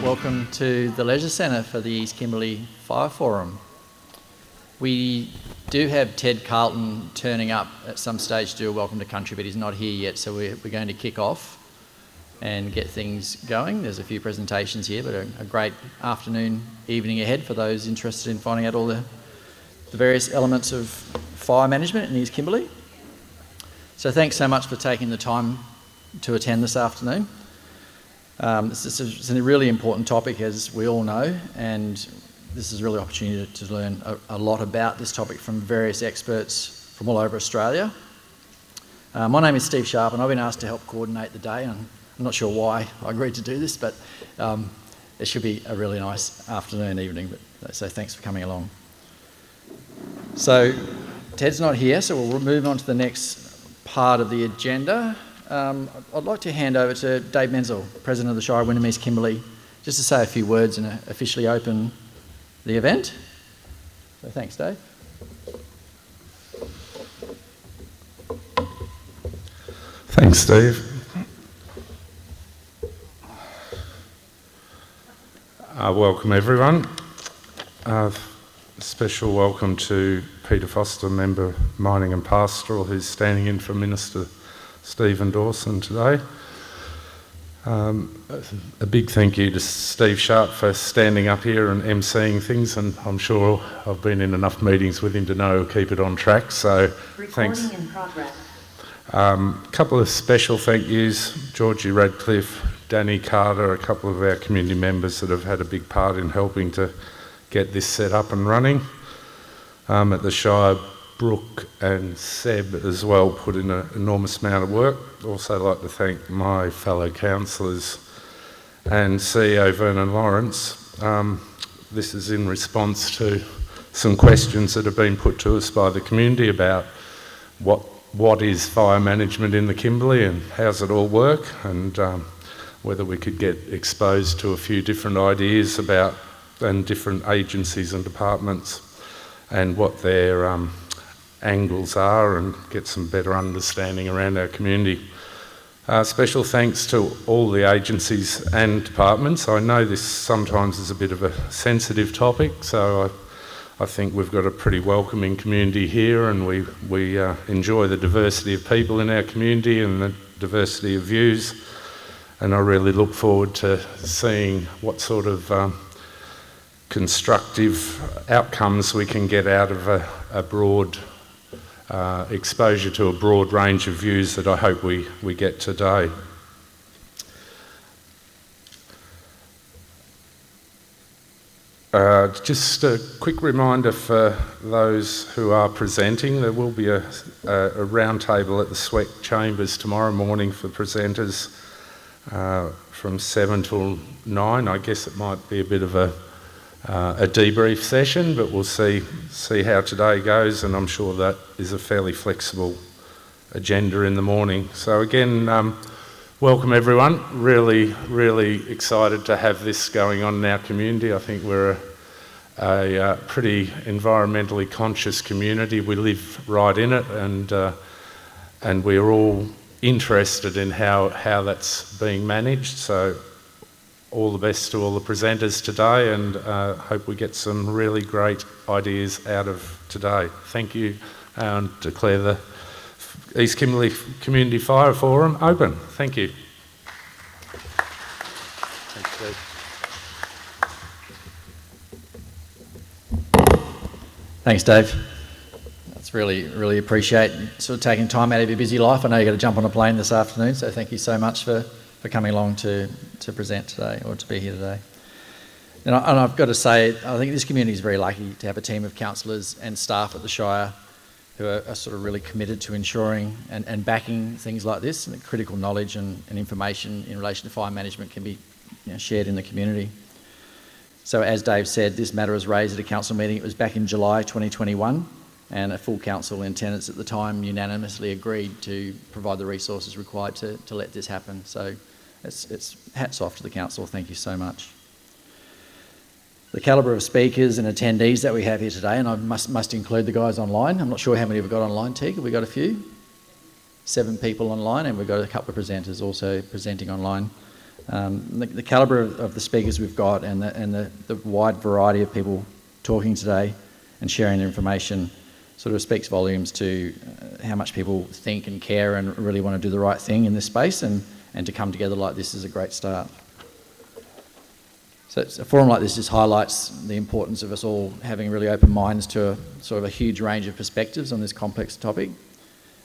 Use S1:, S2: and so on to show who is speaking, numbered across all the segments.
S1: welcome to the Leisure Centre for the East Kimberley Fire Forum. We do have Ted Carlton turning up at some stage to do a welcome to country, but he's not here yet, so we're going to kick off and get things going. There's a few presentations here, but a great afternoon, evening ahead for those interested in finding out all the various elements of fire management in East Kimberley. So thanks so much for taking the time to attend this afternoon. This is a really important topic, as we all know, and this is a really opportunity to learn a lot about this topic from various experts from all over Australia. My name is Steve Sharpe, and I've been asked to help coordinate the day, and I'm not sure why I agreed to do this, but it should be a really nice afternoon, evening, so thanks for coming along. So Ted's not here, so we'll move on to the next part of the agenda. I'd like to hand over to David Menzel, President of the Shire, Wyndham, East Kimberley, just to say a few words and officially open the event. So thanks, Dave.
S2: Thanks, Steve. Welcome, everyone. Special welcome to Peter Foster, Member Mining and Pastoral, who's standing in for Minister Stephen Dawson today. A big thank you to Steve Sharpe for standing up here and emceeing things, and I'm sure I've been in enough meetings with him to know he'll keep it on track, so thanks.
S3: Recording in progress.
S2: A couple of special thank yous, Georgie Radcliffe, Danny Carter, a couple of our community members that have had a big part in helping to get this set up and running. At the Shire, Brooke and Seb as well put in an enormous amount of work. Also like to thank my fellow councillors and CEO Vernon Lawrence. This is in response to some questions that have been put to us by the community about what is fire management in the Kimberley and how's it all work, and whether we could get exposed to a few different ideas about and different agencies and departments and what their angles are, and get some better understanding around our community. Special thanks to all the agencies and departments. I know this sometimes is a bit of a sensitive topic, so I think we've got a pretty welcoming community here, and we enjoy the diversity of people in our community and the diversity of views, and I really look forward to seeing what sort of constructive outcomes we can get out of a broad exposure to a broad range of views that I hope we get today. Just a quick reminder for those who are presenting, there will be a round table at the Sweat Chambers tomorrow morning for presenters from 7 till 9. I guess it might be a bit of a debrief session, but we'll see how today goes, and I'm sure that is a fairly flexible agenda in the morning. So again, welcome everyone. Really excited to have this going on in our community. I think we're a pretty environmentally conscious community. We live right in it, and we're all interested in how that's being managed. So all the best to all the presenters today, and hope we get some really great ideas out of today. Thank you, and declare the East Kimberley Community Fire Forum open. Thank you.
S1: Thanks, Steve. Thanks, Dave. That's really appreciate sort of taking time out of your busy life. I know you've got to jump on a plane this afternoon, so thank you so much for coming along to present today, or to be here today. And I've got to say, I think this community is very lucky to have a team of councillors and staff at the Shire who are sort of really committed to ensuring and backing things like this, and the critical knowledge and information in relation to fire management can be shared in the community. So as Dave said, this matter was raised at a council meeting. It was back in July 2021, and a full council in attendance at the time unanimously agreed to provide the resources required to let this happen. So it's hats off to the council. Thank you so much. The calibre of speakers and attendees that we have here today, and I must include the guys online. I'm not sure how many we've got online, Teague. Have we got a few? 7 people online, and we've got a couple of presenters also presenting online. The calibre of the speakers we've got and the wide variety of people talking today and sharing their information sort of speaks volumes to how much people think and care and really want to do the right thing in this space, and to come together like this is a great start. So a forum like this just highlights the importance of us all having really open minds to a sort of a huge range of perspectives on this complex topic.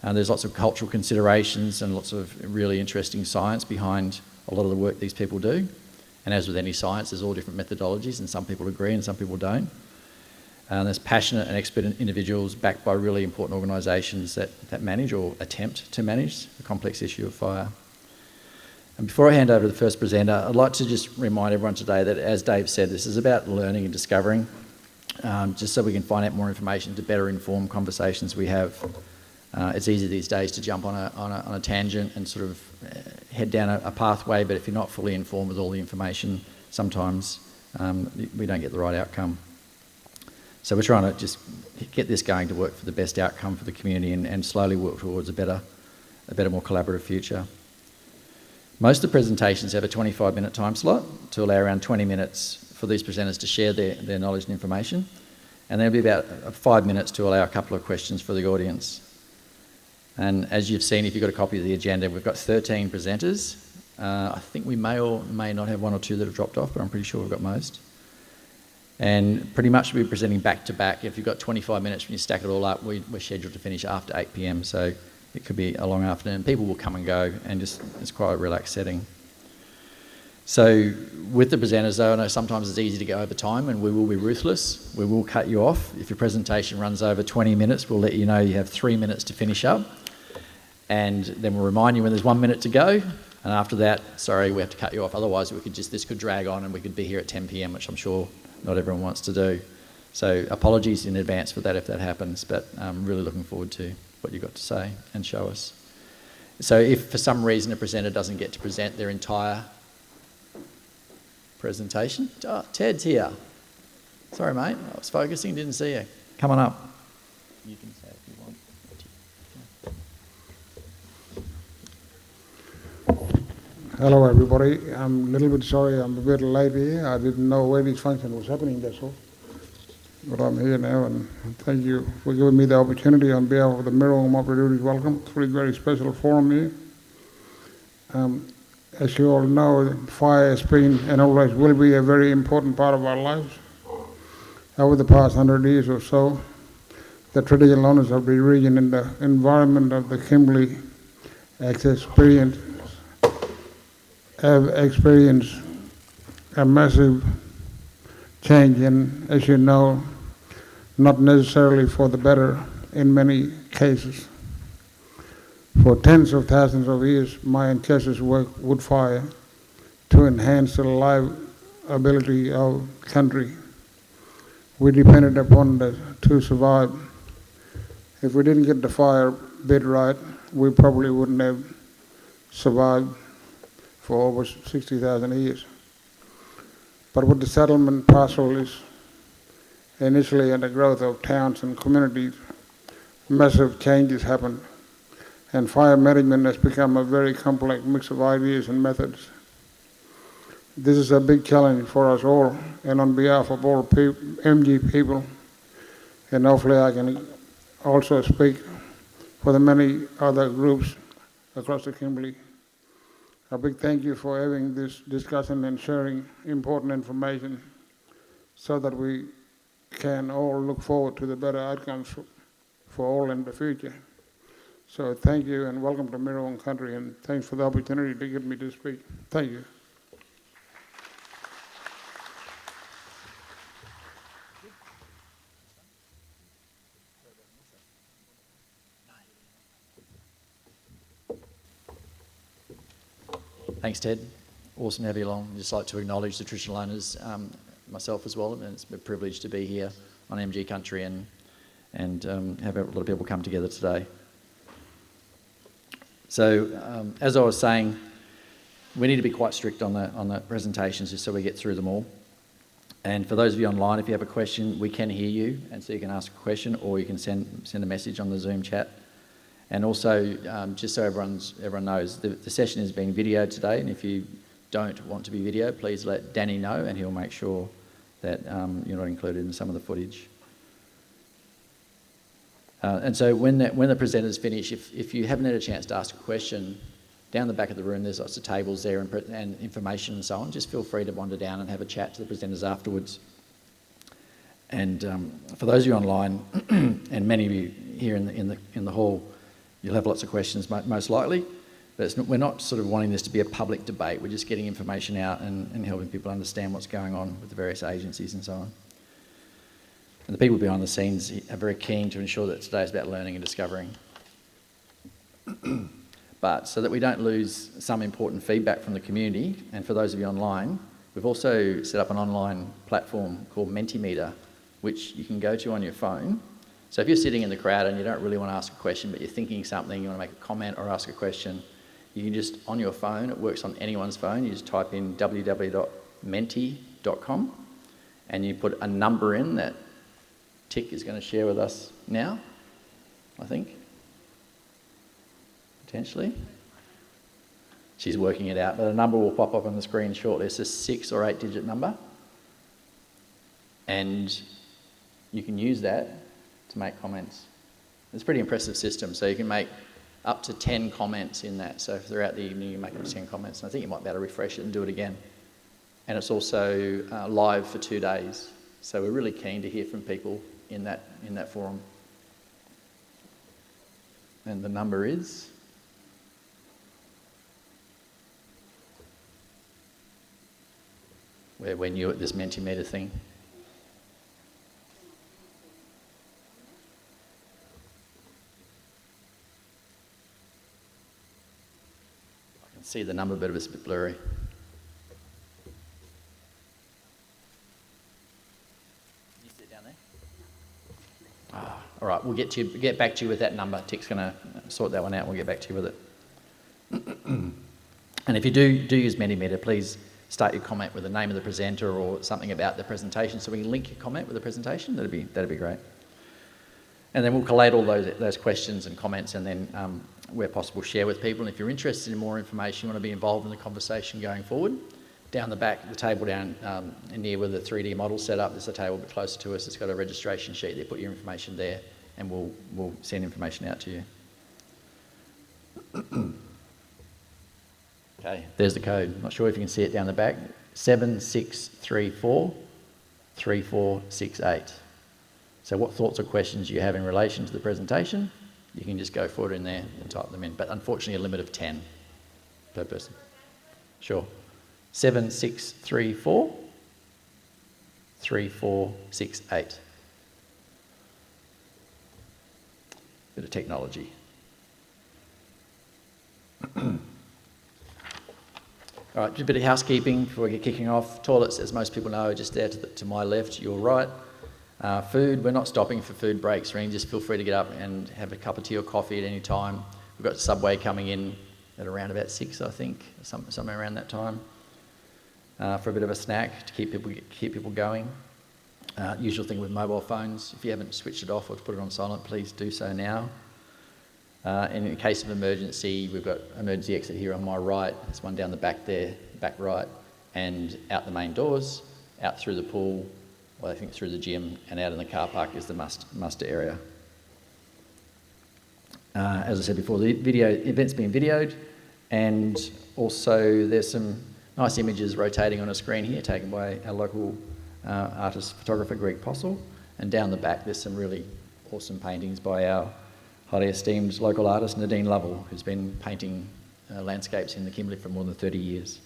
S1: There's lots of cultural considerations and lots of really interesting science behind a lot of the work these people do. And as with any science, there's all different methodologies, and some people agree and some people don't. There's passionate and expert individuals backed by really important organisations that manage or attempt to manage the complex issue of fire. And before I hand over to the first presenter, I'd like to just remind everyone today that, as Dave said, this is about learning and discovering, just so we can find out more information to better inform conversations we have. It's easy these days to jump on a tangent and sort of head down a pathway, but if you're not fully informed with all the information, sometimes we don't get the right outcome. So we're trying to just get this going to work for the best outcome for the community and slowly work towards a better, more collaborative future. Most of the presentations have a 25-minute time slot to allow around 20 minutes for these presenters to share their knowledge and information. And there'll be about 5 minutes to allow a couple of questions for the audience. And as you've seen, if you've got a copy of the agenda, we've got 13 presenters. I think we may or may not have one or two that have dropped off, but I'm pretty sure we've got most. And pretty much we'll be presenting back to back. If you've got 25 minutes when you stack it all up, we're scheduled to finish after 8 p.m, so it could be a long afternoon. People will come and go, and it's quite a relaxed setting. So with the presenters, though, I know sometimes it's easy to go over time, and we will be ruthless. We will cut you off. If your presentation runs over 20 minutes, we'll let you know you have 3 minutes to finish up. And then we'll remind you when there's 1 minute to go. And after that, sorry, we have to cut you off. Otherwise, this could drag on and we could be here at 10 p.m, which I'm sure not everyone wants to do. So apologies in advance for that if that happens, but I'm really looking forward to what you've got to say and show us. So if for some reason a presenter doesn't get to present their entire presentation, Ted's here. Sorry, mate, I was focusing, didn't see you. Come on up. You can say if you want.
S3: Hello everybody, I'm a little bit sorry I'm a bit late here. I didn't know where this function was happening, that's all. But I'm here now, and thank you for giving me the opportunity on behalf of the Miriwoong Opportunities Welcome to a very special forum here. As you all know, fire has been and always will be a very important part of our lives. Over the past 100 years or so, the traditional owners of the region and the environment of the Kimberley have experienced a massive change, and as you know, not necessarily for the better in many cases. For tens of thousands of years, my ancestors worked wood fire to enhance the livability of country. We depended upon that to survive. If we didn't get the fire bit right, we probably wouldn't have survived for over 60,000 years. But with the settlement pastoralists initially and the growth of towns and communities, massive changes happened, and fire management has become a very complex mix of ideas and methods. This is a big challenge for us all, and on behalf of all MG people, and hopefully I can also speak for the many other groups across the Kimberley. A big thank you for having this discussion and sharing important information so that we can all look forward to the better outcomes for all in the future. So thank you and welcome to Miriwoong country, and thanks for the opportunity to give me to speak. Thank you.
S1: Thanks, Ted. Awesome to have you along. I'd just like to acknowledge the traditional owners, myself as well, and it's a privilege to be here on MG country and have a lot of people come together today. So, as I was saying, we need to be quite strict on the presentations just so we get through them all. And for those of you online, if you have a question, we can hear you, and so you can ask a question or you can send a message on the Zoom chat. And also, just so everyone knows, the session is being videoed today, and if you don't want to be videoed, please let Danny know and he'll make sure that you're not included in some of the footage. And so when the presenters finish, if you haven't had a chance to ask a question, down the back of the room there's lots of tables there and information and so on. Just feel free to wander down and have a chat to the presenters afterwards. And for those of you online, and many of you here in the hall, you'll have lots of questions most likely. But we're not sort of wanting this to be a public debate. We're just getting information out and helping people understand what's going on with the various agencies and so on. And the people behind the scenes are very keen to ensure that today is about learning and discovering. But so that we don't lose some important feedback from the community, and for those of you online, we've also set up an online platform called Mentimeter, which you can go to on your phone. So if you're sitting in the crowd and you don't really want to ask a question, but you're thinking something, you want to make a comment or ask a question, you can just, on your phone, it works on anyone's phone, you just type in www.menti.com and you put a number in that Tick is going to share with us now, I think, potentially. She's working it out, but a number will pop up on the screen shortly. It's a 6 or 8 digit number. And you can use that to make comments. It's a pretty impressive system, so you can make up to 10 comments in that. So throughout the evening you make up to 10 comments, and I think you might be able to refresh it and do it again. And it's also live for 2 days. So we're really keen to hear from people in that forum. And the number is we're new at this Mentimeter thing. I can see the number, but it's a bit blurry. All right, we'll get back to you with that number. Tick's going to sort that one out. We'll get back to you with it. And if you do use Mentimeter, please start your comment with the name of the presenter or something about the presentation, so we can link your comment with the presentation. That'd be great. And then we'll collate all those questions and comments, and then where possible share with people. And if you're interested in more information, you want to be involved in the conversation going forward, down the back, the table down near where the 3D model's set up, there's a table a bit closer to us. It's got a registration sheet there. Put your information there and we'll send information out to you. Okay, there's the code. Not sure if you can see it down the back. 76343468. So what thoughts or questions you have in relation to the presentation, you can just go forward in there and type them in. But unfortunately a limit of 10 per person. Sure. 76343468. Bit of technology. All right, just a bit of housekeeping before we get kicking off. Toilets, as most people know, are just there to my left, your right. Food, we're not stopping for food breaks or anything. Just feel free to get up and have a cup of tea or coffee at any time. We've got Subway coming in at around about 6, I think, somewhere around that time, for a bit of a snack to keep people going. Usual thing with mobile phones, if you haven't switched it off or put it on silent, please do so now. And in case of emergency, we've got emergency exit here on my right. There's one down the back there, back right, and out the main doors, out through the pool, well, I think through the gym, and out in the car park is the muster area. As I said before, the event's being videoed, and also there's some nice images rotating on a screen here, taken by our local artist photographer Greg Postle, and down the back there's some really awesome paintings by our highly esteemed local artist Nadine Lovell, who's been painting landscapes in the Kimberley for more than 30 years.